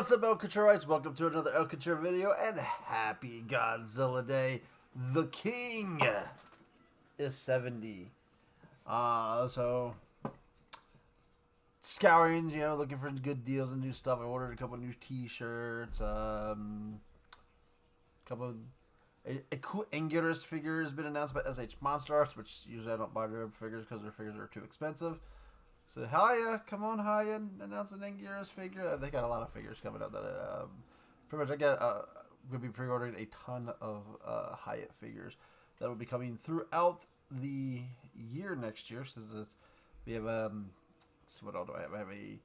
What's up, El Coutureites? Welcome to another El Couture video, and happy Godzilla Day. The King is 70. So scouring, looking for good deals and new stuff. I ordered a couple new T-shirts, couple a cool Ghidorah figure has been announced by SH Monster Arts, which usually I don't buy their figures because their figures are too expensive. So Haya, come on Haya, announce an Ghidorah figure. They got a lot of figures coming up that pretty much we'll be pre-ordering a ton of Hyatt figures that will be coming throughout the year next year. So we have let's see, what all do I have? I have a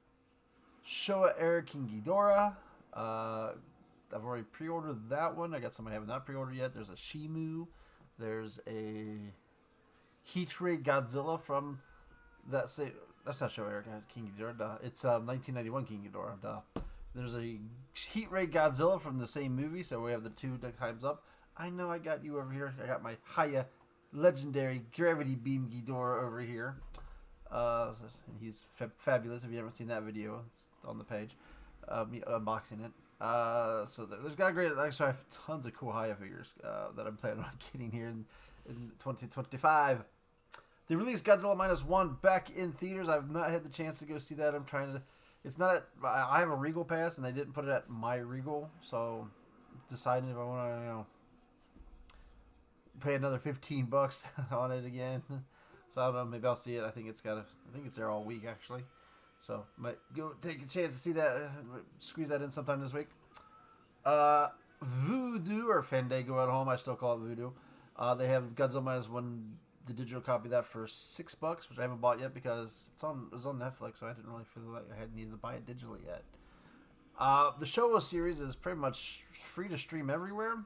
Showa Era King Ghidorah. I've already pre-ordered that one. I got some I have not pre-ordered yet. There's a Shimu. There's a Heat Ray Godzilla from that same. That's not Showa Era King Ghidorah. Duh. It's 1991 King Ghidorah. Duh. There's a Heat Ray Godzilla from the same movie, so we have the two times up. I know I got you over here. I got my Haya Legendary Gravity Beam Ghidorah over here. He's fabulous. If you haven't seen that video, it's on the page. Me unboxing it. So there's got a great. Actually, I have tons of cool Haya figures that I'm planning on getting here in 2025. They released Godzilla -1 back in theaters. I've not had the chance to go see that. I'm trying to. It's not at. I have a Regal pass, and they didn't put it at my Regal, so deciding if I want to, pay another $15 on it again. So I don't know. Maybe I'll see it. I think it's there all week actually. So might go take a chance to see that. Squeeze that in sometime this week. Voodoo or Fandango at home. I still call it Voodoo. They have Godzilla -1. The digital copy of that for $6, which I haven't bought yet because it was on Netflix, so I didn't really feel like I had needed to buy it digitally yet. The Showa series is pretty much free to stream everywhere,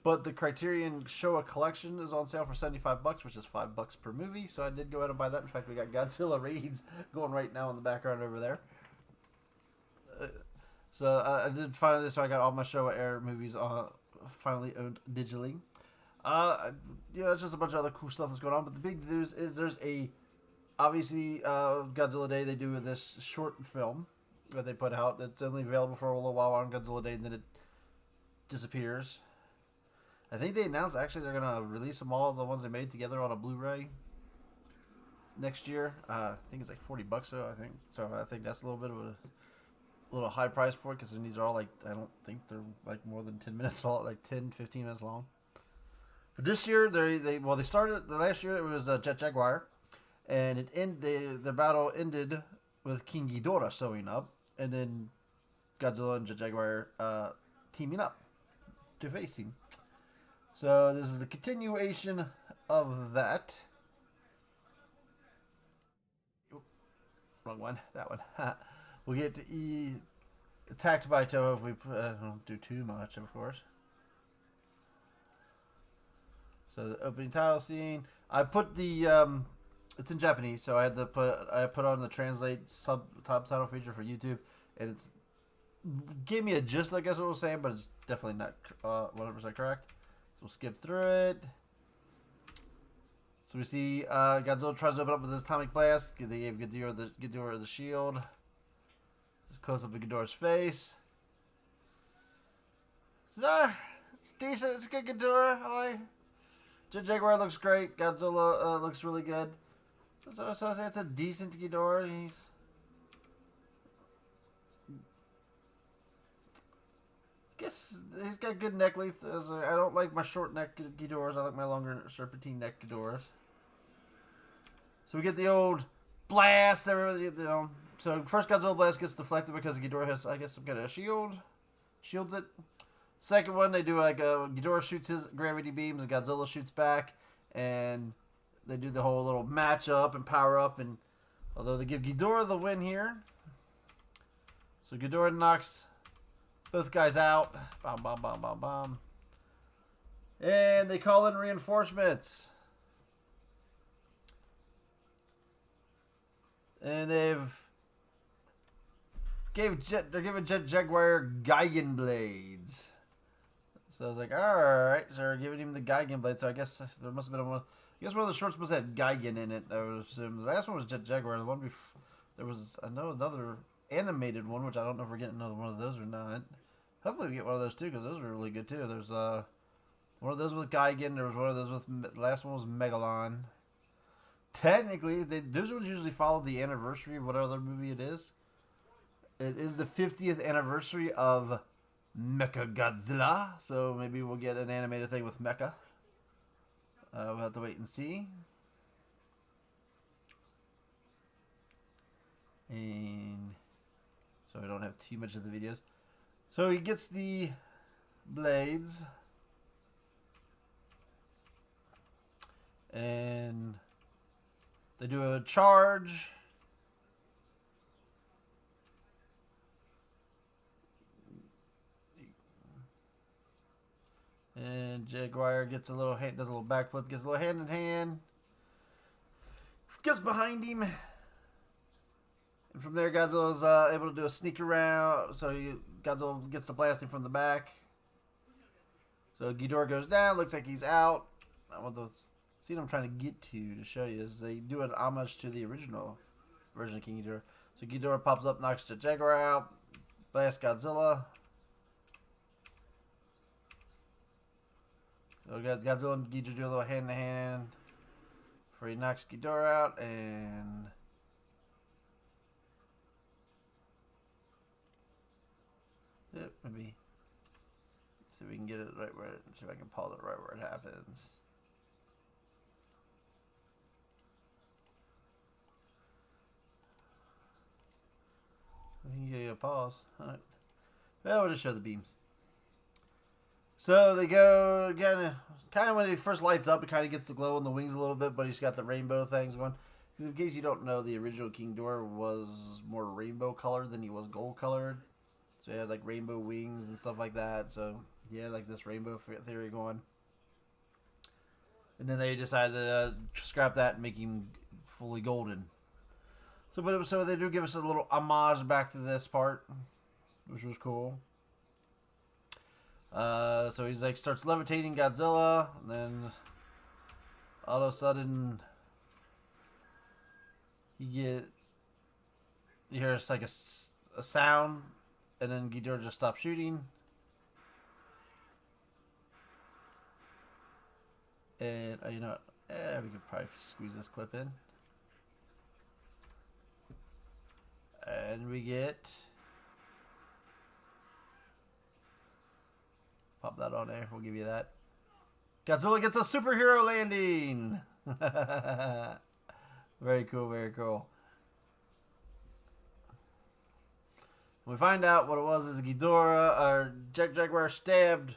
but the Criterion Showa collection is on sale for $75, which is $5 per movie. So I did go ahead and buy that. In fact, we got Godzilla raids going right now in the background over there. So I did finally. So I got all my Showa Air movies finally owned digitally. It's just a bunch of other cool stuff that's going on. But the big news is there's obviously Godzilla Day. They do this short film that they put out. It's only available for a little while on Godzilla Day, and then it disappears. I think they announced actually they're gonna release them all, the ones they made together on a Blu-ray next year. I think it's like $40 though. I think that's a little bit of a little high price for it because these are all I don't think they're like more than 10 minutes long, like 10-15 minutes long. But this year, they started the last year. It was Jet Jaguar, and the battle ended with King Ghidorah showing up, and then Godzilla and Jet Jaguar teaming up to face him. So this is the continuation of that. Wrong one. That one. We'll get attacked by Toho if we don't do too much, of course. So the opening title scene, I put the it's in Japanese, so I had to put on the translate subtitle feature for YouTube, and it's gave me a gist, I guess what it was saying, but it's definitely not 100% correct. So we'll skip through it. So we see Godzilla tries to open up with his atomic blast. They gave Ghidorah the shield. Just close up of Ghidorah's face. So, it's decent. It's a good Ghidorah. I like. Jet Jaguar looks great. Godzilla looks really good. So it's a decent Ghidorah. He's got good neck length. I don't like my short neck Ghidorahs. I like my longer serpentine neck Ghidorahs. So we get the old blast. So first Godzilla blast gets deflected because Ghidorah has, I guess, some kind of shield. Shields it. Second one, they do Ghidorah shoots his gravity beams and Godzilla shoots back, and they do the whole little match up and power up, and although they give Ghidorah the win here. So Ghidorah knocks both guys out. Bom, bom, bom, bom, bom. And they call in reinforcements. And they're giving Jet Jaguar Geigen blades. So I was like, alright, so they're giving him the Geigen blades. So I guess there must have been one. I guess one of the shorts must have had Geigen in it. I would assume the last one was Jet Jaguar. The one before, there was, I know, another animated one, which I don't know if we're getting another one of those or not. Hopefully we get one of those too, because those were really good too. There's one of those with Geigen. There was one of those with, the last one was Megalon. Technically, those ones usually follow the anniversary of whatever movie it is. It is the 50th anniversary of Mecha Godzilla, so maybe we'll get an animated thing with Mecha. We'll have to wait and see. And so we don't have too much of the videos. So he gets the blades. And they do a charge. And Jaguar gets a little hand, does a little backflip, gets a little hand in hand. Gets behind him. And from there, Godzilla is able to do a sneak around. So Godzilla gets the blasting from the back. So Ghidorah goes down. Looks like he's out. What the scene I'm trying to get to show you is they do an homage to the original version of King Ghidorah. So Ghidorah pops up, knocks the Jaguar out, blasts Godzilla. So Godzilla and Ghidorah do a little hand to hand before he knocks Ghidorah out, and yep, maybe see if we can get it right where see if I can pause it right where it happens. We can get a pause. Alright. Well, we'll just show the beams. So they go kind of when he first lights up, it kind of gets the glow in the wings a little bit, but he's got the rainbow things going. Because in case you don't know, the original King Ghidorah was more rainbow colored than he was gold colored. So he had like rainbow wings and stuff like that. So he had like this rainbow theory going. And then they decided to scrap that and make him fully golden. So they do give us a little homage back to this part, which was cool. So he's like starts levitating Godzilla, and then all of a sudden you hear like a sound, and then Ghidorah just stops shooting, and you know, we could probably squeeze this clip in, and we get. Pop that on there. We'll give you that. Godzilla gets a superhero landing. Very cool. Very cool. We find out what it was is Ghidorah or Jaguar stabbed,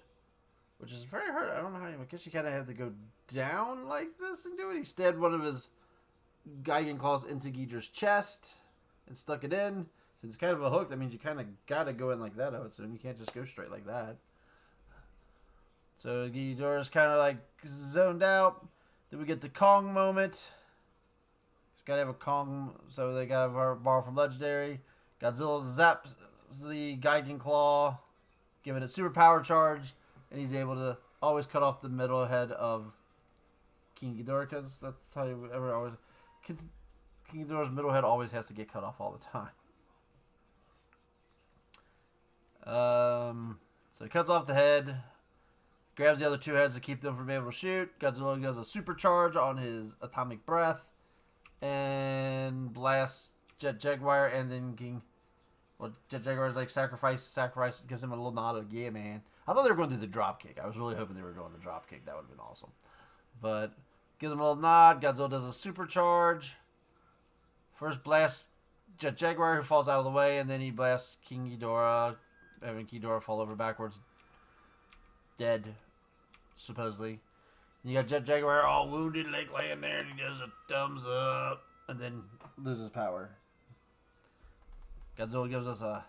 which is very hard. I don't know how. I guess you kind of have to go down like this and do it. He stabbed one of his Geigen claws into Ghidorah's chest and stuck it in. Since it's kind of a hook, that means you kind of gotta go in like that. I would assume you can't just go straight like that. So Ghidorah's kind of like zoned out. Then we get the Kong moment. It's got to have a Kong, so they got to borrow from Legendary. Godzilla zaps the Geigen Claw, giving it superpower charge, and he's able to always cut off the middle head of King Ghidorah, because that's how you ever always... King Ghidorah's middle head always has to get cut off all the time. So he cuts off the head. Grabs the other two heads to keep them from being able to shoot. Godzilla does a supercharge on his atomic breath. And blasts Jet Jaguar. And then Jet Jaguar is like sacrifice, gives him a little nod of, yeah, man. I thought they were going to do the drop kick. I was really hoping they were doing the drop kick. That would have been awesome. But gives him a little nod. Godzilla does a supercharge. First blasts Jet Jaguar, who falls out of the way. And then he blasts King Ghidorah, having Ghidorah fall over backwards. Dead. Supposedly. You got Jet Jaguar all wounded, like laying there, and he does a thumbs up, and then loses power. Godzilla gives us a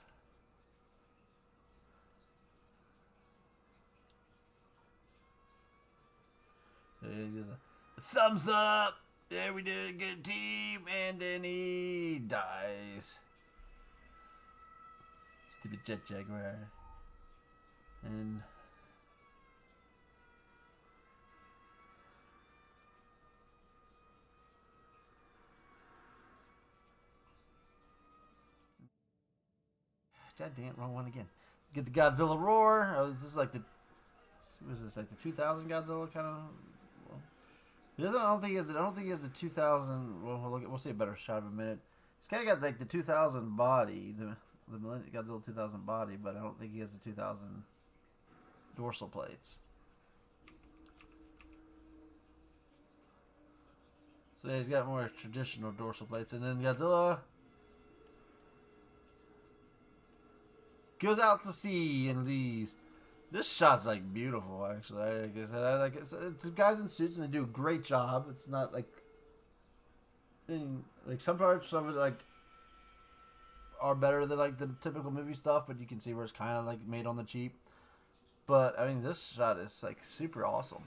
thumbs up. Yeah, we did a good team, and then he dies. Stupid Jet Jaguar. And God damn, wrong one again. Get the Godzilla roar. Oh, this is like the was this like the 2000 Godzilla kind of? Well, he doesn't. I don't think he has. I don't think he has the 2000. Well, we'll see a better shot in a minute. He's kind of got like the 2000 body, the Godzilla 2000 body, but I don't think he has the 2000 dorsal plates. So yeah, he's got more traditional dorsal plates, and then Godzilla goes out to sea and leaves. This shot's like beautiful, actually. Like I said, I like it's the guys in suits and they do a great job. It's not like some parts of it like are better than like the typical movie stuff, but you can see where it's kind of like made on the cheap. But I mean, this shot is like super awesome.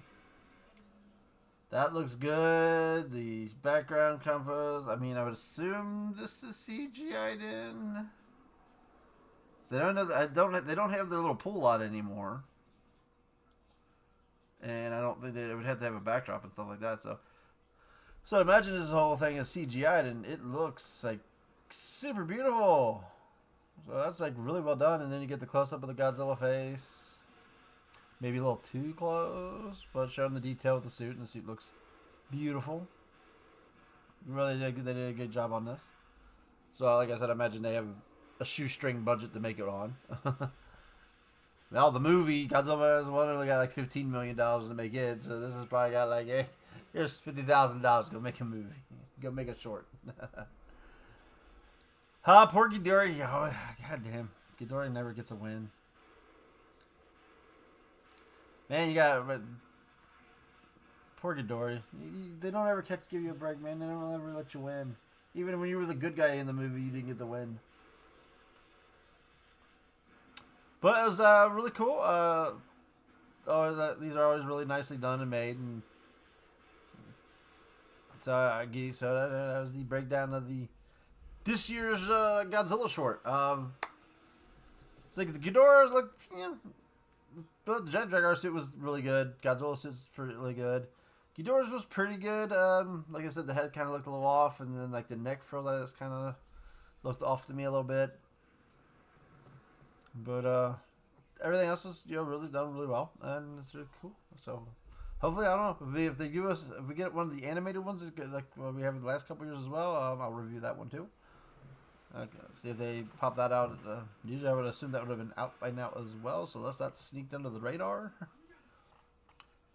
That looks good. The background compass. I mean, I would assume this is CGI'd in. They don't know. They don't have their little pool lot anymore, and I don't think they would have to have a backdrop and stuff like that. So imagine this whole thing is CGI'd, and it looks like super beautiful. So that's like really well done. And then you get the close up of the Godzilla face, maybe a little too close, but showing the detail with the suit, and the suit looks beautiful. Really, they did a good job on this. So, like I said, I imagine they have a shoestring budget to make it on. Now the movie Godzilla has only got like $15 million to make it, so this has probably got like, hey, here's $50,000. Go make a movie. Go make a short. Poor Ghidorah. Oh, God damn, Ghidorah never gets a win. Man, you got poor Ghidorah. They don't ever give you a break, man. They don't ever let you win. Even when you were the good guy in the movie, you didn't get the win. But it was really cool. These are always really nicely done and made. And so that was the breakdown of this year's Godzilla short. It's like the Ghidorahs look, but the Jet Jaguar suit was really good. Godzilla suit's really good. Ghidorah's was pretty good. Like I said, the head kind of looked a little off, and then like the neck frills kind of looked off to me a little bit. But everything else was really done really well, and it's really cool. So hopefully, I don't know if we get one of the animated ones like we have in the last couple years as well. I'll review that one too. Okay, see if they pop that out. Usually, I would assume that would have been out by now as well. So unless that's sneaked under the radar.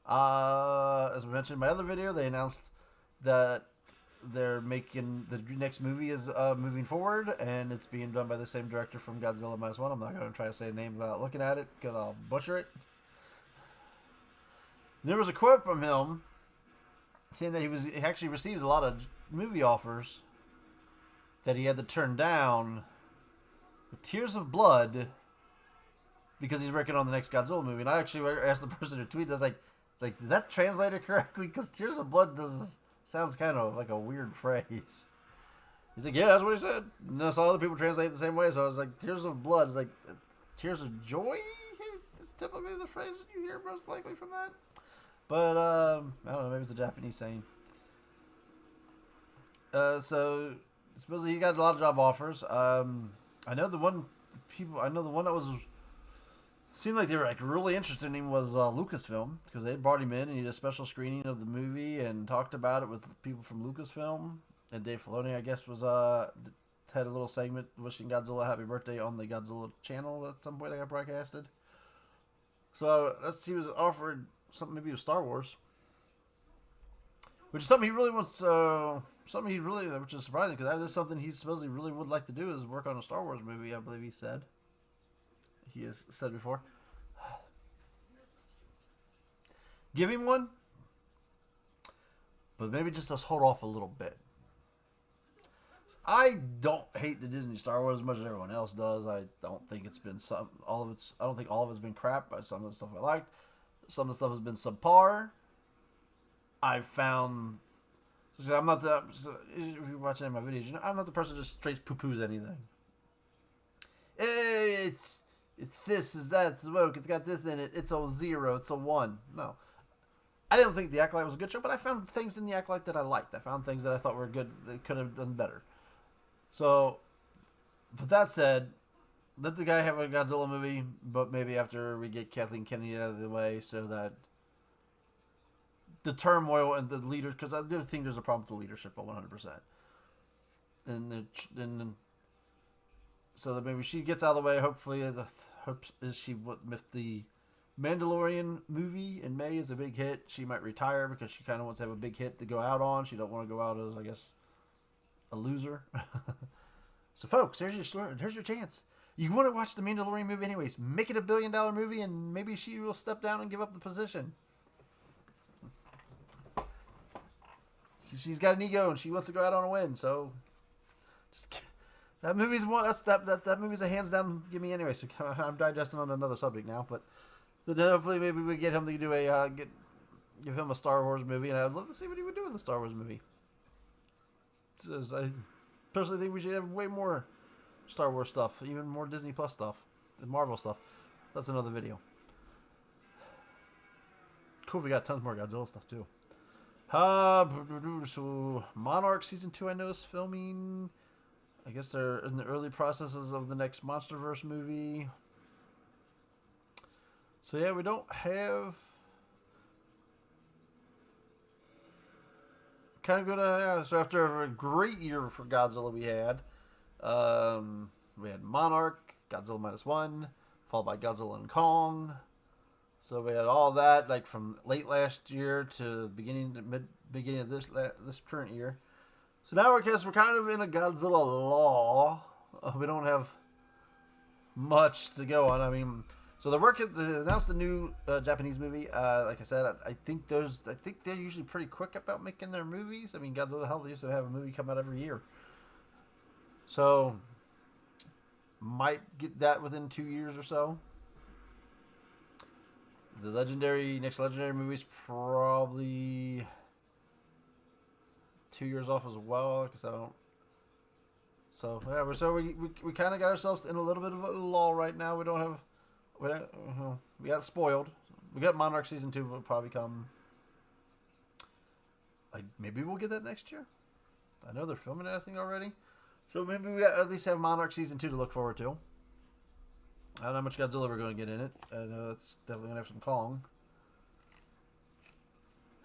As we mentioned in my other video, they announced that they're making the next movie is moving forward, and it's being done by the same director from Godzilla Minus One. I'm not going to try to say a name without looking at it because I'll butcher it. There was a quote from him saying that he actually received a lot of movie offers that he had to turn down with tears of blood because he's working on the next Godzilla movie. And I actually asked the person who tweeted, it's like, does that translate it correctly? Because tears of blood sounds kind of like a weird phrase. He's like, yeah, that's what he said. And I saw other people translate it the same way, so I was like, tears of blood is like tears of joy. It's typically the phrase that you hear most likely from that. But I don't know, maybe it's a Japanese saying. So supposedly he got a lot of job offers. I know the one that was seemed like they were like really interested in him was Lucasfilm, because they brought him in and he did a special screening of the movie and talked about it with people from Lucasfilm. And Dave Filoni, I guess, was had a little segment wishing Godzilla a happy birthday on the Godzilla channel at some point that got broadcasted. So he was offered something maybe with Star Wars, which is something he really wants. Which is surprising because that is something he supposedly really would like to do, is work on a Star Wars movie. I believe he said. He has said before. Give him one. But maybe just let's hold off a little bit. I don't hate the Disney Star Wars as much as everyone else does. I don't think it's been I don't think all of it's been crap. But some of the stuff I liked, some of the stuff has been subpar. I found. I'm not the. If you're watching my videos, you know I'm not the person who just straight poo-poos anything. It's this, is that, it's woke, it's got this in it, it's a 0, it's a 1. No. I didn't think The Acolyte was a good show, but I found things in The Acolyte that I liked. I found things that I thought were good that could have done better. So, but that said, let the guy have a Godzilla movie, but maybe after we get Kathleen Kennedy out of the way so that the turmoil and the leaders, because I do think there's a problem with the leadership 100%. And so that maybe she gets out of the way. Hopefully, the hope is if the Mandalorian movie in May is a big hit, she might retire because she kind of wants to have a big hit to go out on. She don't want to go out as, I guess, a loser. So, folks, here's your chance. You want to watch the Mandalorian movie anyways. Make it $1 billion movie, and maybe she will step down and give up the position. She's got an ego, and she wants to go out on a win. So, just that movie's one. That movie's a hands down give me anyway. So I'm digesting on another subject now, but then hopefully maybe we get him to do give him a Star Wars movie, and I'd love to see what he would do with a Star Wars movie. I personally think we should have way more Star Wars stuff, even more Disney Plus stuff, and Marvel stuff. That's another video. Cool, we got tons more Godzilla stuff too. So Monarch Season 2 I know is filming. I guess they're in the early processes of the next MonsterVerse movie. So yeah, we don't have. Kind of gonna. So after a great year for Godzilla, we had Monarch, Godzilla -1, followed by Godzilla and Kong. So we had all that, like from late last year to beginning of this current year. So now we're kind of in a Godzilla lull. We don't have much to go on. I mean, so they announced the new Japanese movie. Like I said, I think they're usually pretty quick about making their movies. I mean, Godzilla, hell, they used to have a movie come out every year. So might get that within 2 years or so. The next legendary movie's probably 2 years off as well, because I don't. So yeah, we kind of got ourselves in a little bit of a lull right now. We got spoiled. We got Monarch Season 2 will probably come. Like maybe we'll get that next year. I know they're filming it, I think, already. So maybe we at least have Monarch Season 2 to look forward to. I don't know how much Godzilla we're going to get in it. I know it's definitely going to have some Kong.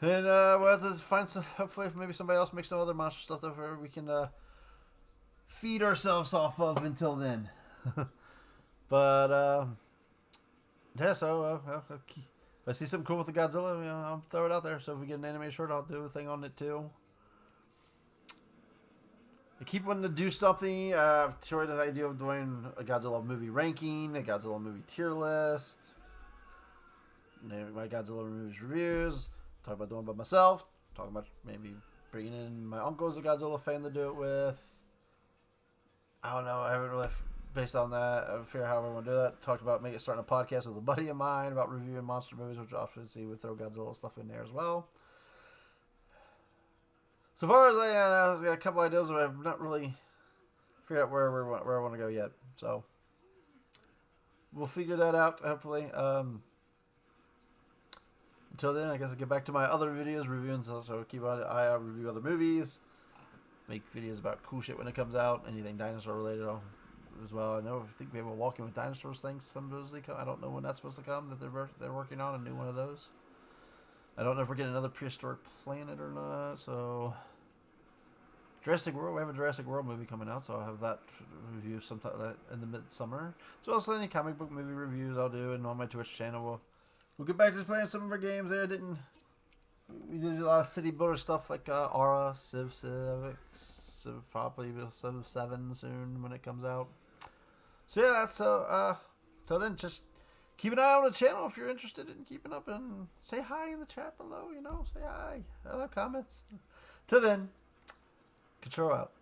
And we'll have to find some, hopefully maybe somebody else makes some other monster stuff that we can feed ourselves off of until then. But, yeah, so if I see something cool with the Godzilla, I'll throw it out there. So if we get an anime short, I'll do a thing on it too. I keep wanting to do something. I've tried the idea of doing a Godzilla movie ranking, a Godzilla movie tier list, my Godzilla movies reviews. Talk about doing it by myself. Talk about maybe bringing in my uncle as a Godzilla fan to do it with. I don't know. I haven't really, based on that, I figure out how I want to do that. Talked about starting a podcast with a buddy of mine about reviewing monster movies, which I'll see we throw Godzilla stuff in there as well. So far as I've got a couple ideas, but I've not really figured out where I want to go yet. So we'll figure that out, hopefully. Until then, I guess I'll get back to my other videos reviewing. So keep on eye out, review other movies, make videos about cool shit when it comes out, anything dinosaur related as well. I think we have a Walking with Dinosaurs thing supposedly come. I don't know when that's supposed to come. That they're working on a new one of those. I don't know if we're getting another Prehistoric Planet or not. So Jurassic World, we have a Jurassic World movie coming out, so I'll have that review sometime in the midsummer. So also any comic book movie reviews I'll do, and on my Twitch channel we'll get back to playing some of our games there. We did a lot of city builder stuff like Aura, Civ 6, probably Civ 7 soon when it comes out. So yeah, that's so then just keep an eye on the channel if you're interested in keeping up, and say hi in the chat below. Say hi. I love comments. Till then, Control out.